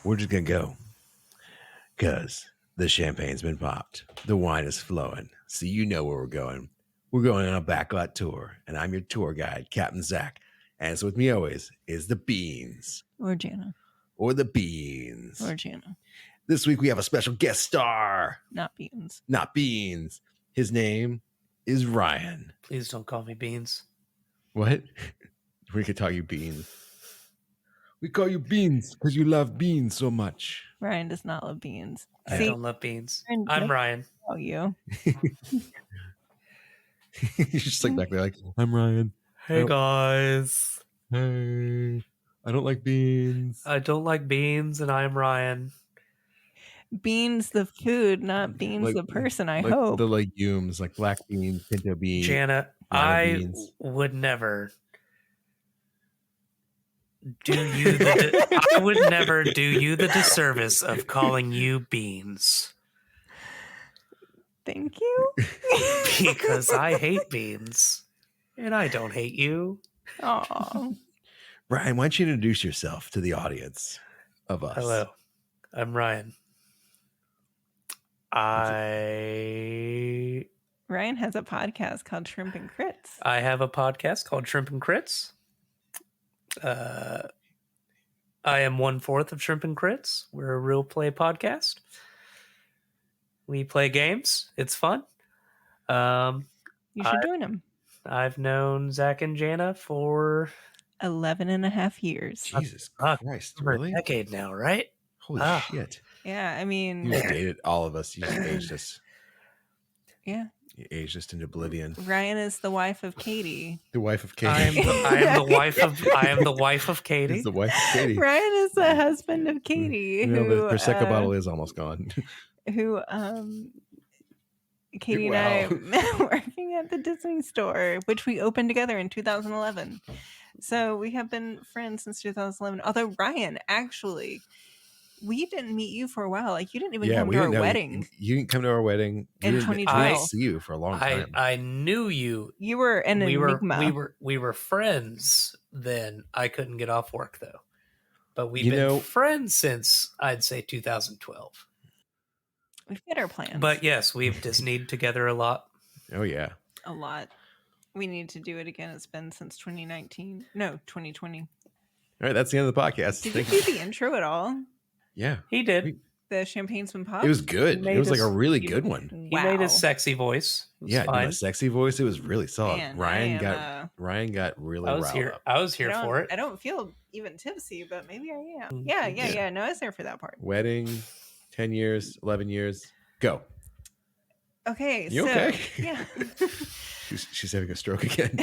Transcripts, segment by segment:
we're just going to go because the champagne's been popped. The wine is flowing. So you know where we're going. We're going on a backlot tour, and I'm your tour guide, Captain Zach. And it's with me always is the Beans. Or Jana. Or the Beans. Or Jana. This week we have a special guest star. Not Beans. Not Beans. His name is Ryan. Please don't call me Beans. What? We could call you Beans. We call you Beans because you love beans so much. Ryan does not love beans. I don't love beans. Ryan, I'm Ryan. Oh, you. He's just like back there like, I'm Ryan. Hey, guys. Hey. I don't like beans. I don't like beans, and I'm Ryan. Beans the food, not beans Like- the person, I like hope. the legumes, like black beans, pinto beans. Jana, lima I beans. would never I would never do you the disservice of calling you Beans. Thank you. Because I hate beans. And I don't hate you. Aw. Ryan, why don't you introduce yourself to the audience of us? Hello. I'm Ryan. I Ryan has a podcast called Shrimp and Crits. have a podcast called Shrimp and Crits. I am 1/4 of Shrimp and Crits. We're a real play podcast. We play games. It's fun. You should join him. I've known Zach and Jana for 11 and a half years. Jesus Fuck. Christ, over really? a decade now, right? Holy Ah. shit. Yeah, I mean, You just dated all of us. You just aged us. yeah. You aged us into oblivion. Ryan is the wife of Katie. The wife of Katie. I am the wife of Katie. He's the wife of Katie. Ryan is the husband of Katie, You know, the Prosecco bottle is almost gone. who Katie Wow. and I met working at the Disney store, which we opened together in 2011. So we have been friends since 2011. Although Ryan, actually, we didn't meet you for a while. Like you didn't even come to our wedding. You didn't come to our wedding. In We 2012. didn't see you for a long time. I knew you. You were an enigma. We were friends then. I couldn't get off work though. But we've You been know- friends since I'd say 2012. We've got our plans. But yes, we've Disneyed together a lot. Oh, yeah. a lot. We need to do it again. It's been since 2019. No, 2020. All right. That's the end of the podcast. Did you Thank do the intro at all? Yeah. He did. The champagne's been popped? It was good. Made It was like a us- really you- good one. He made his sexy voice. It was Yeah. fine. A sexy voice. It was really solid. Man, Ryan I got really I was riled here. up. I was here for it. I don't feel even tipsy, but maybe I am. Mm, Yeah. yeah. No, I was there for that part. Wedding, 10 years, 11 years. Go. Okay. You so, okay? Yeah. She's having a stroke again.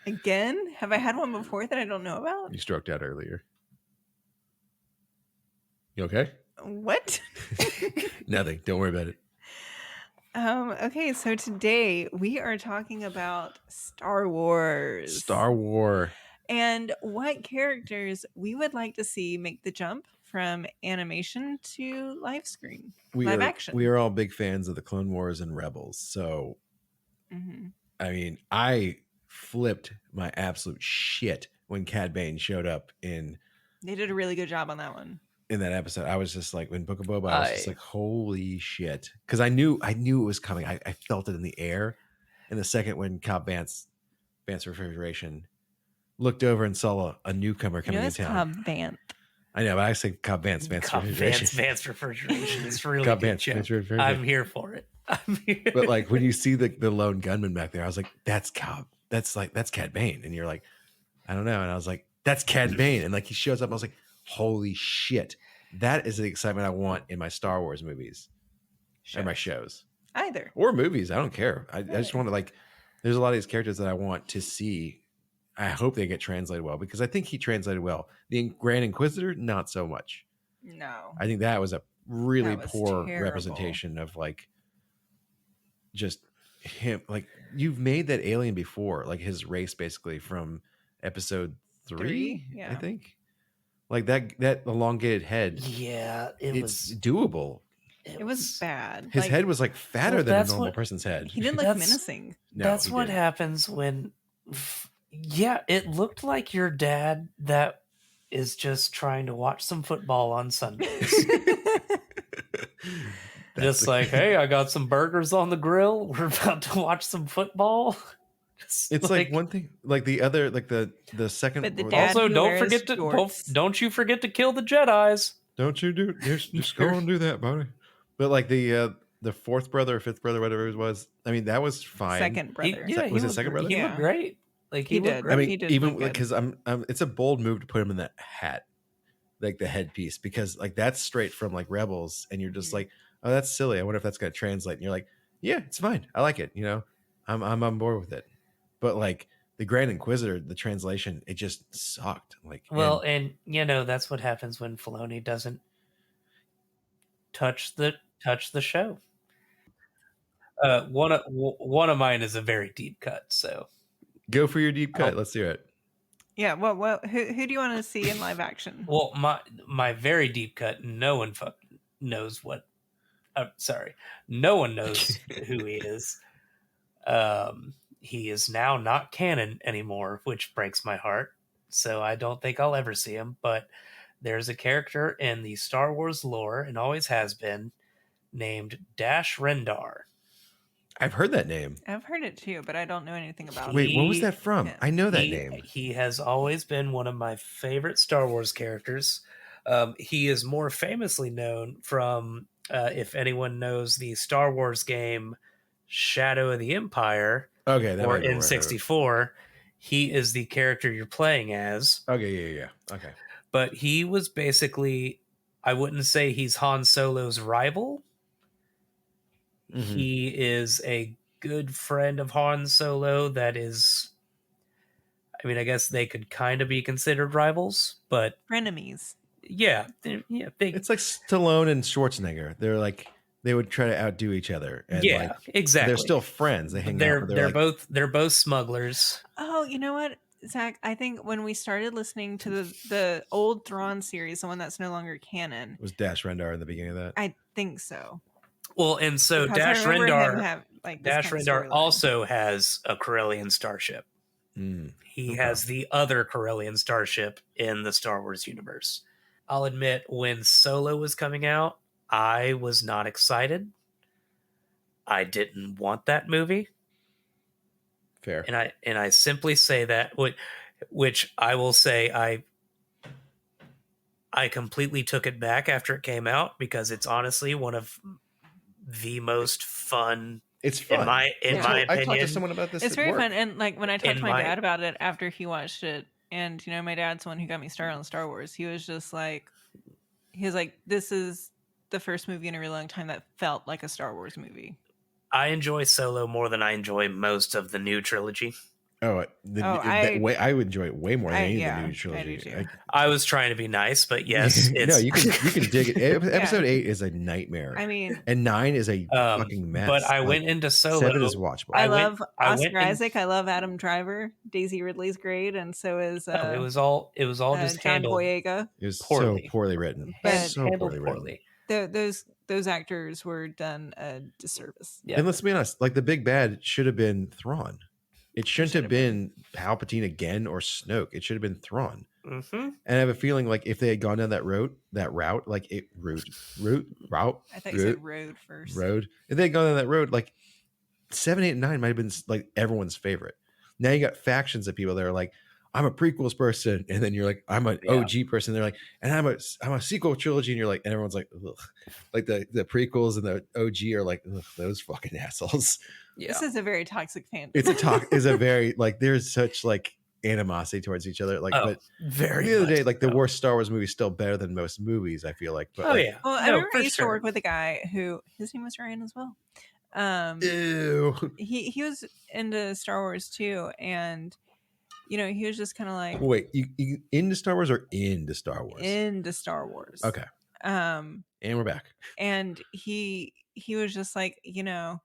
Again? Have I had one before that I don't know about? You stroked out earlier. You okay? What? Nothing. Don't worry about it. Okay, so today we are talking about Star Wars. Star Wars. And what characters we would like to see make the jump from animation to live screen. Live action. We are all big fans of the Clone Wars and Rebels. So, Mm-hmm. I mean, I flipped my absolute shit when Cad Bane showed up in They did a really good job on that one. that episode. I was just like, when Book of Boba, I was just like, holy shit. Because I knew it was coming. I felt it in the air. And the second when Cobb Vance Refrigeration looked over and saw a newcomer You coming know, in it's town. Cobb Vanth. I know, but I say Cobb Vance Refrigeration. Vance Refrigeration. It's really Cobb good Vance show. Refrigeration. I'm here for it. I'm here. But like when you see the lone gunman back there, I was like, that's Cobb. That's Cad Bane. And you're like, I don't know. And I was like, that's Cad Bane. And like he shows up, I was like, holy shit. That is the excitement I want in my Star Wars movies or my shows Either. or movies. I don't care. I just want to like, there's a lot of these characters that I want to see. I hope they get translated well because I think he translated well. The Grand Inquisitor, not so much. No. I think that was a really That was poor terrible. representation of like just him. Like you've made that alien before, like his race basically from episode 3, Yeah. I think. Like that elongated head, Yeah, it's doable. It was bad. His Like, head was like fatter Well, than a that's normal what- person's head. He didn't look That's- menacing. No, that's he what didn't. happens when. Yeah, it looked like your dad that is just trying to watch some football on Sundays. Just like, hey, I got some burgers on the grill. We're about to watch some football. Just It's like one thing, like the other, like the second. But the or- dad also, who don't wears forget to jorts. don't you forget to kill the Jedis. Don't you do just go and do that, buddy. But like the fourth brother or fifth brother, whatever it was. I mean, that was fine. Second brother. Was it looked second gr- brother? He Yeah. looked great. Like He he looked did. great. I mean, He did even look good. because I'm it's a bold move to put him in that hat, like the headpiece, because like that's straight from like Rebels, and you're just like, oh, that's silly. I wonder if that's gonna translate. And you're like, yeah, it's fine. I like it. You know, I'm on board with it. But like the Grand Inquisitor, the translation, it just sucked. Like, Well, and you know that's what happens when Filoni doesn't touch the show. One of mine is a very deep cut. So go for your deep cut. Oh. Let's hear it. Yeah. Well, who do you want to see in live action? well, my very deep cut. No one fucking knows what. Sorry, no one knows who he is. He is now not canon anymore, which breaks my heart. So I don't think I'll ever see him. But there's a character in the Star Wars lore, and always has been, named Dash Rendar. I've heard that name. I've heard it too, but I don't know anything about Wait, it. what was that from? yeah. I know that he, name. He has always been one of my favorite Star Wars characters. He is more famously known from, if anyone knows the Star Wars game Shadow of the Empire, Okay, that or might be where I heard it. N64, he is the character you're playing as. Okay, yeah. Okay. But he was basically, I wouldn't say he's Han Solo's rival. Mhm. He is a good friend of Han Solo that is, I mean, I guess they could kind of be considered rivals, but Frenemies. yeah, they, It's like Stallone and Schwarzenegger. They're like they would try to outdo each other. And yeah, like, exactly. they're still friends. They hang they're out. But they're like, they're both smugglers. Oh, you know what, Zach? I think when we started listening to the old Thrawn series, the one that's no longer canon, was Dash Rendar in the beginning of that? I think so. Well, and so Because I Dash remember him Rendar, have, like, this Dash kind of Rendar storyline. also has a Corellian starship. Mm. He Okay. has the other Corellian starship in the Star Wars universe. I'll admit, when Solo was coming out, I was not excited. I didn't want that movie, Fair. and I simply say that, which I will say I completely took it back after it came out, because it's honestly one of the most fun, It's fun. in my I talked to opinion. someone about this. It's at very work. fun. And like when I talked In to my my- dad about it after he watched it, and you know, my dad's the one who got me started on Star Wars. He was just like, this is the first movie in a really long time that felt like a Star Wars movie. I enjoy Solo more than I enjoy most of the new trilogy. Oh, I would enjoy it way more than any of the new I do trilogy. too. I was trying to be nice, but yes, it's no, you can dig it. Episode 8 is a nightmare. I mean, and 9 is a fucking mess. But I Like, went into Solo. 7 is watchable. I I went- love I went Oscar in- Isaac. I love Adam Driver. Daisy Ridley's great, and so is it was all just John handled Boyega. It was poorly. so poorly written. But- so handled poorly written. poorly. Those actors were done a disservice. Yeah. And let's be honest, like the big bad should have been Thrawn. It shouldn't have have been Palpatine again or Snoke. It should have been Thrawn. Mm-hmm. And I have a feeling like if they had gone down that route, like it route, I thought you said road first. if they had gone down that road, like 7, 8, and 9 might have been like everyone's favorite. Now you got factions of people that are like, I'm a prequels person, and then you're like, I'm an Yeah. OG person. They're like, and I'm a sequel trilogy, and you're like, and everyone's like, ugh. Like the prequels and the OG are like, ugh, those fucking assholes. Yeah. This is a very toxic fan. It's a talk is a very like there's such like animosity towards each other. Like, Oh, but very. at the end of the day, much like the so. worst Star Wars movie is still better than most movies. I feel like. But Oh like, yeah. Well, I No, remember for I used to sure. work with a guy who his name was Ryan as well. Ew. He was into Star Wars too, and you know, he was just kind of like Wait, you into Star Wars or into Star Wars? into Star Wars. Okay, And we're back. he was just like, you know,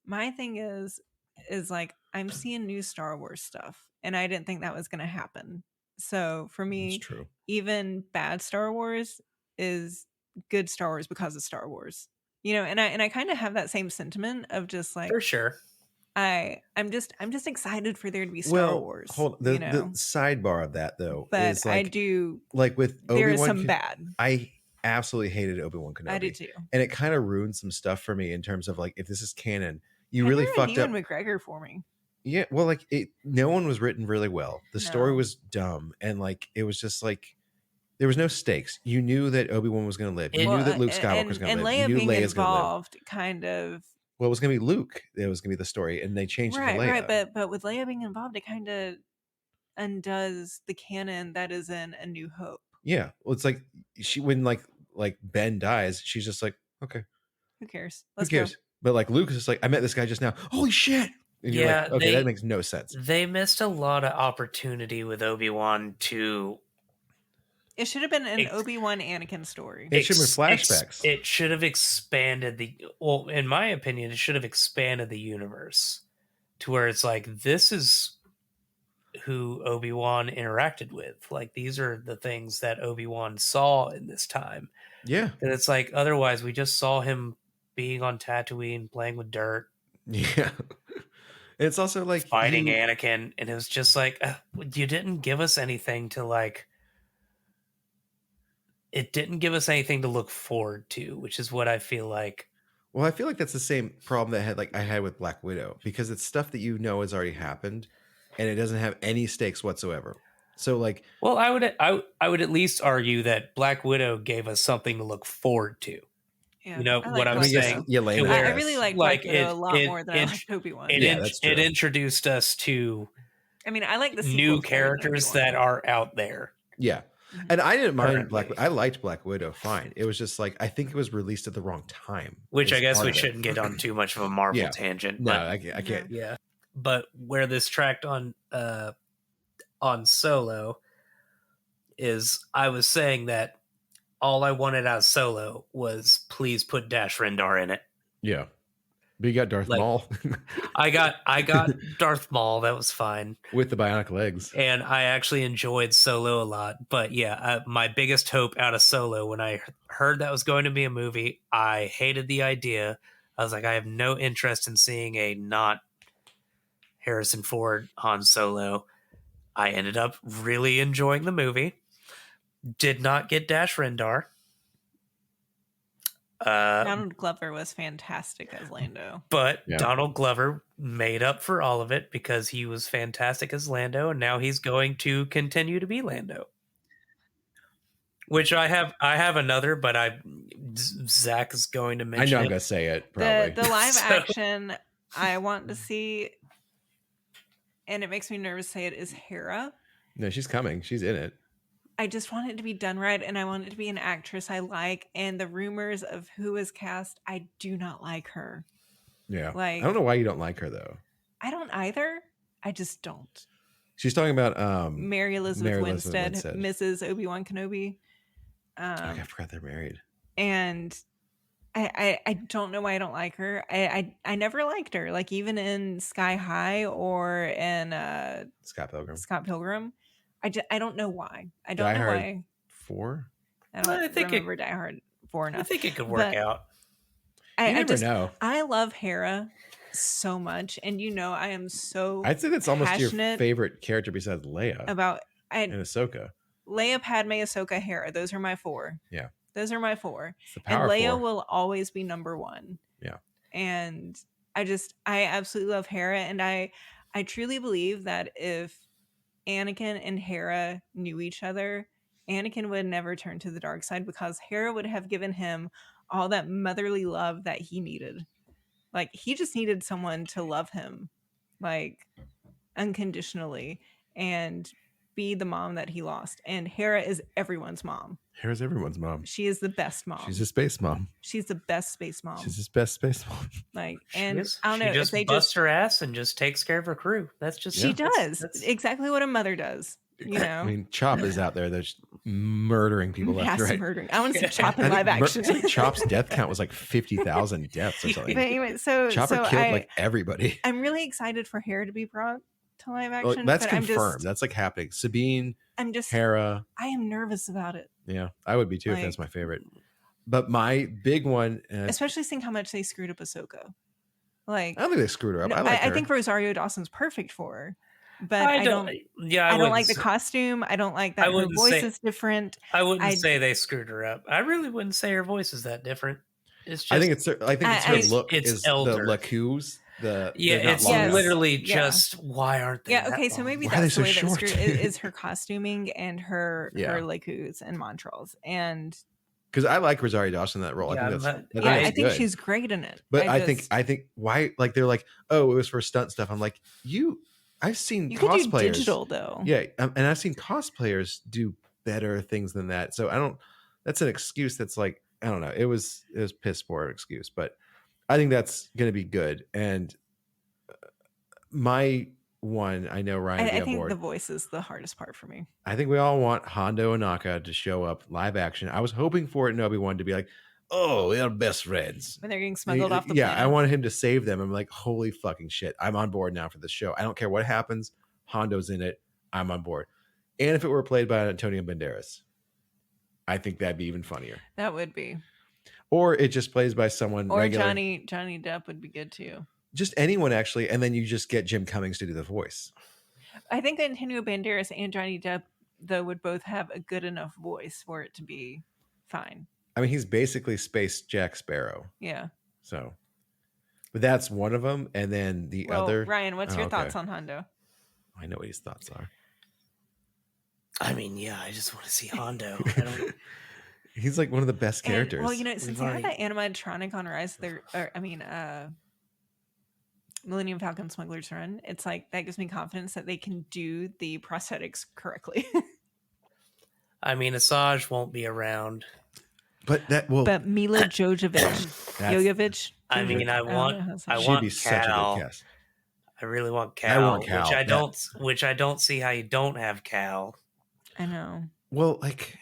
my thing is like I'm seeing new Star Wars stuff, and I didn't think that was going to happen. So for me, It's true. even bad Star Wars is good Star Wars because of Star Wars. You know, and I kind of have that same sentiment of just like For sure. I'm just excited for there to be Star Wars. Hold the sidebar of that though but is like I do. like with There is Obi-Wan some bad. I absolutely hated Obi-Wan Kenobi. I did too. And it kind of ruined some stuff for me in terms of like if this is canon, you Kinda really ruined fucked up. Ewan McGregor for me. Yeah, well, like no one was written really well. The story No. was dumb, and like it was just like there was no stakes. You knew that Obi-Wan was going to live. You knew that Luke Skywalker was going to live. And Leia You knew being Leia's going to live. involved, kind of. Well, it was going to be Luke. It was going to be the story, and they changed it to Leia. Right. But with Leia being involved, it kind of undoes the canon that is in A New Hope. Yeah, well, it's like when like Ben dies, she's just like, okay, Who cares? who cares? But like Luke is just like, I met this guy just now. Holy shit! And you're like, okay, that makes no sense. They missed a lot of opportunity with Obi-Wan to. It should have been an Obi-Wan Anakin story. It should have been flashbacks. It should have expanded well, in my opinion, it should have expanded the universe to where it's like, this is who Obi-Wan interacted with. Like, these are the things that Obi-Wan saw in this time. Yeah. And it's like, otherwise we just saw him being on Tatooine, playing with dirt. Yeah. It's also like fighting Anakin, and it was just like, you didn't give us anything to like. It didn't give us anything to look forward to, which is what I feel like. Well, I feel like that's the same problem that I had with Black Widow, because it's stuff that you know has already happened, and it doesn't have any stakes whatsoever. So like, well, I would at least argue that Black Widow gave us something to look forward to. Yeah, you know what I'm saying? Yeah, I really like Black Widow a lot more than I like Obi-Wan. It introduced us to. I mean, I like the new characters that are out there. Yeah. And I didn't mind Black Widow. I liked Black Widow fine. It was just like, I think it was released at the wrong time. Which I guess we shouldn't get on too much of a Marvel tangent. No, but, I can't. Yeah. But where this tracked on Solo is, I was saying that all I wanted out of Solo was please put Dash Rendar in it. Yeah. But you got Darth Maul. I got Darth Maul. That was fine. With the bionic legs. And I actually enjoyed Solo a lot. But yeah, my biggest hope out of Solo, when I heard that was going to be a movie, I hated the idea. I was like, I have no interest in seeing a not Harrison Ford Han Solo. I ended up really enjoying the movie. Did not get Dash Rendar. Donald Glover was fantastic as Lando. But Donald Glover made up for all of it because he was fantastic as Lando, and now he's going to continue to be Lando. Which I have another, but Zach is going to mention. I know I'm going to say it, probably. The live action I want to see, and it makes me nervous to say it, is Hera. No, she's coming. She's in it. I just want it to be done right, and I want it to be an actress I like. And the rumors of who is cast, I do not like her. Yeah, I don't know why you don't like her though. I don't either. I just don't. She's talking about Mary Elizabeth Winstead, Mrs. Obi-Wan Kenobi. I forgot they're married. And I don't know why I don't like her. I never liked her. Like even in Sky High or in Scott Pilgrim. I don't know why. I don't Die know Hard why. 4? I think remember Die Hard 4 enough. I think it could work out. You never know. I love Hera so much, and I am so. I'd say that's almost your favorite character besides Leia. And Ahsoka. Leia, Padme, Ahsoka, Hera. Those are my 4. Yeah. Those are my 4. And Leia 4. will always be number 1. Yeah. And I absolutely love Hera, and I truly believe that if Anakin and Hera knew each other, Anakin would never turn to the dark side because Hera would have given him all that motherly love that he needed. Like he just needed someone to love him like unconditionally and be the mom that he lost. And Hera is everyone's mom. Hera's everyone's mom. She is the best mom. She's a space mom. She's the best space mom. She's his best space mom. Like, and I don't know if they busts her ass and just takes care of her crew. That's just she does. That's exactly what a mother does. I mean, Chop is out there that's murdering people left and right. Murdering. I want to see Chop in live action. Chop's death count was like 50,000 deaths or something. But anyway, Chopper killed like everybody. I'm really excited for Hera to be brought to live action. Well, that's confirmed. That's like happening. Sabine, Hera. I am nervous about it. Yeah, I would be too if that's my favorite. But my big one, especially seeing how much they screwed up Ahsoka. Like, I don't think they screwed her up. no, I like her. I think Rosario Dawson's perfect for her, but I don't. Yeah, I don't wouldn't like the say- costume. I don't like I that her wouldn't voice say- is different. I wouldn't I- say they screwed her up. I really wouldn't say her voice is that different. It's just. I think it's her look it's is elder. the Lacus. Yeah, they're not it's long enough. literally Yeah. just why aren't they? Yeah, that okay, so long? maybe Why are they that's the so way that short? screwed is her costuming and her Yeah. Lacus and Montrals. And Because I like Rosario Dawson in that role. Yeah, I think that's. but- yeah, that's I think good. she's great in it. But I just- think why like they're like, oh, it was for stunt stuff. I'm like, I've seen you could do cosplayers. digital though. Yeah, and I've seen cosplayers do better things than that. So I don't. That's an excuse. That's like I don't know. It was piss poor excuse, but I think that's going to be good. And my one, I know Ryan. I will be think on board. the voice is the hardest part for me. I think we all want Hondo Ohnaka to show up live action. I was hoping for it in Obi-Wan to be like, oh, they're best friends. When they're getting smuggled off the Yeah, planet. I wanted him to save them. I'm like, holy fucking shit. I'm on board now for this show. I don't care what happens. Hondo's in it. I'm on board. And if it were played by Antonio Banderas, I think that'd be even funnier. That would be. Or it just plays by someone Or regular. Johnny Depp would be good too. Just anyone actually, and then you just get Jim Cummings to do the voice. I think Antonio Banderas and Johnny Depp though would both have a good enough voice for it to be fine. I mean, he's basically Space Jack Sparrow. Yeah. So, but that's one of them, and then the Well, other. Ryan, what's Oh, your okay. thoughts on Hondo? I know what his thoughts are. I mean, yeah, I just want to see Hondo. I don't. He's like one of the best And, characters. well, you know, since We've they had already- that animatronic on Rise, Millennium Falcon Smuggler's Run, it's like that gives me confidence that they can do the prosthetics correctly. I mean, Asajj won't be around. but that will. But Mila Jovovich, That's- I mean, I don't know want. how to say I it. she'd want be such a Cal. good cast. I really want I Cal. want Cal. Which I don't see how you don't have Cal. I know, Well, like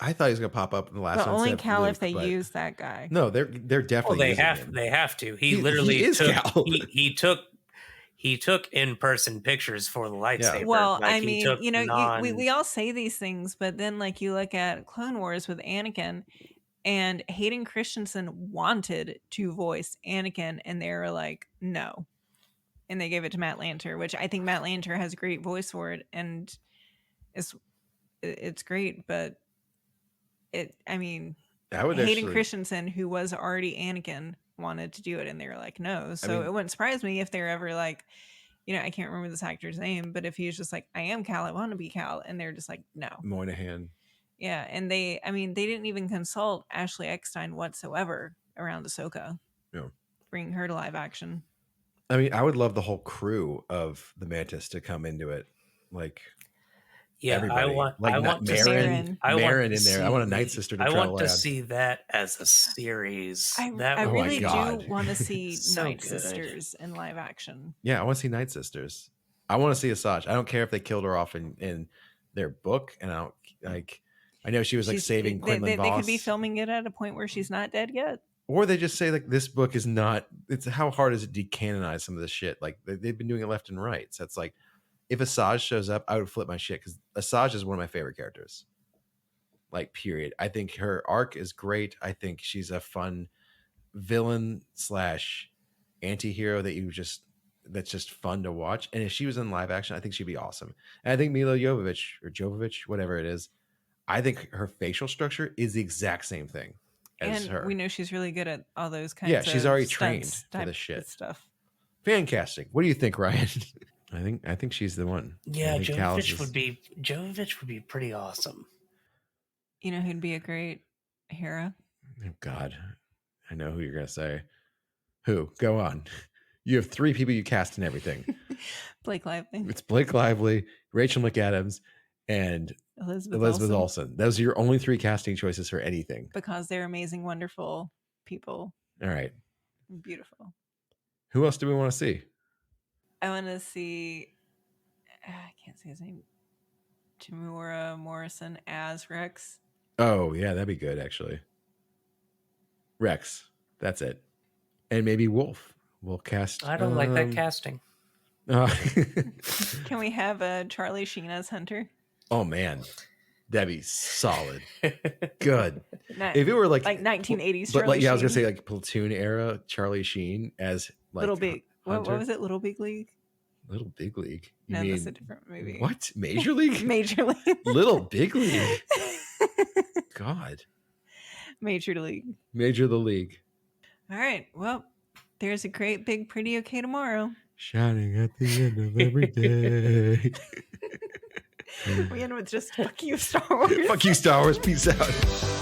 I thought he was gonna pop up in the last but one. only instead of Cal Luke, if they but- use that guy. No, they're Well, definitely. they using have. him. They have to. He He literally is took. Cal. He took in-person pictures for the lightsaber. Well, Like, I he mean, took you know, non- we all say these things, but then like you look at Clone Wars with Anakin, and Hayden Christensen wanted to voice Anakin, and they were like, no, and they gave it to Matt Lanter, which I think Matt Lanter has a great voice for it, and it's great, but I mean, I would Hayden actually. Christensen, who was already Anakin, wanted to do it, and they were like, no. So mean- it wouldn't surprise me if they're ever like, you know, I can't remember this actor's name, but if he was just like, I am Cal, I want to be Cal, and they're just like, no. Moynihan. Yeah, and they didn't even consult Ashley Eckstein whatsoever around Ahsoka. Yeah. Bringing her to live action. I mean, I would love the whole crew of the Mantis to come into it, like Yeah, everybody. I want. like I not want to Marin, see. Marin. I want Marin to in there. I want a see- Night Sister to I travel want to around. see that as a series. I Oh my really God. do want to see So Night good. Sisters in live action. Yeah, I want to see Night Sisters. I want to see Asajj. I don't care if they killed her off in their book, and I don't like. I know she was like She's- saving Quinlan they could Voss. be filming it at a point where she's not dead yet. Or they just say like this book is not. It's how hard is it to decanonize some of this shit? Like they've been doing it left and right. So it's like if Asajj shows up, I would flip my shit because Asajj is one of my favorite characters. Like period. I think her arc is great. I think she's a fun villain / anti-hero that's just fun to watch. And if she was in live action, I think she'd be awesome. And I think Mila Jovovich, whatever it is, I think her facial structure is the exact same thing as And her. we know she's really good at all those kinds Yeah, of she's already stunts trained for type this shit. of stuff. Fan casting. What do you think, Ryan? I think she's the one. Yeah, I think Cal's Jovovich would be pretty awesome. You know who'd be a great Hera? Oh God, I know who you're gonna say. Who? Go on. You have 3 people you cast in everything. Blake Lively, It's Blake Lively, Rachel McAdams, and Elizabeth Olsen. Olsen. Those are your only 3 casting choices for anything. Because they're amazing, wonderful people. All right. Beautiful. Who else do we want to see? I want to see, I can't say his name, Tamura Morrison as Rex. Oh yeah, that'd be good actually. Rex. That's it. And maybe Wolf. We'll cast. I don't like that casting. Can we have Charlie Sheen as Hunter? Oh man, that'd be solid. Good. Not, If it were like 1980s but Charlie like yeah, I was gonna Sheen. say like Platoon era Charlie Sheen as Like, Little Big. What Hunter? was it? Little Big League? Little Big League. You No, mean that's a different movie. what? Major League? Major League. Little Big League. God. Major League. Major the League. All right. Well, there's a great big pretty okay tomorrow. Shining at the end of every day. We end with just fuck you, Star Wars. Fuck you, Star Wars. Peace out.